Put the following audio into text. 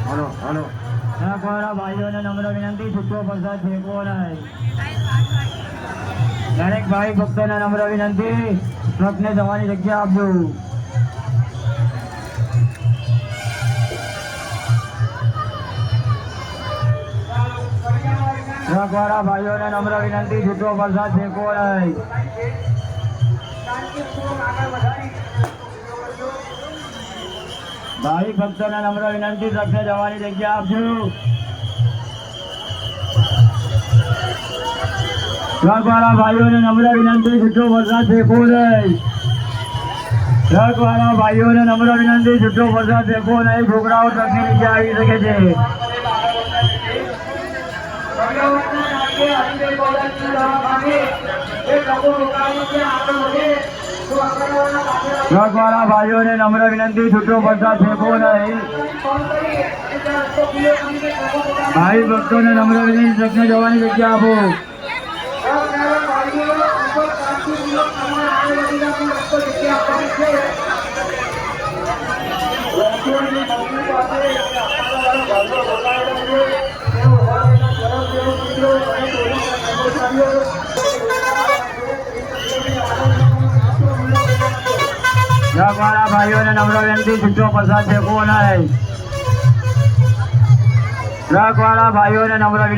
અમારા ભાઈઓને નમ્ર વિનંતી, છૂટો પ્રસાદ ફેંકવો નહીં. દરેક ભાઈ ભક્તોને નમ્ર વિનંતી, ટ્રકને જવાની જગ્યા આપજો. ટ્રકવાળા ભાઈઓને નમ્ર વિનંતી, છૂટો પ્રસાદ ફેંકવો નહીં. ભાઈ ભક્તોને નમ્ર વિનંતી, ટ્રકને જવાની જગ્યા આપજો. ટ્રકવાળા ભાઈઓને નમ્ર વિનંતી, છૂટો પ્રસાદ ફેંકવો નહીં. ટ્રકવાળા ભાઈઓને નમ્ર વિનંતી, છૂટો પ્રસાદ ફેંકવો નહીં. છોકરાઓ ટ્રકની નીચે આવી શકે છે. ટ્રકવાળા ભાઈઓને નમ્ર વિનંતી, છૂટો પ્રસાદ ફેંકવો નહીં. ભાઈ ભક્તોને નમ્ર વિનંતી, ટ્રકને જવાની જગ્યા આપો. ટ્રકવાળા ભાઈઓને નમ્ર વિનંતી, છૂટો પ્રસાદ ફેંકવો નહીં. ટ્રકવાળા ભાઈઓને નમ્ર વિનંતી.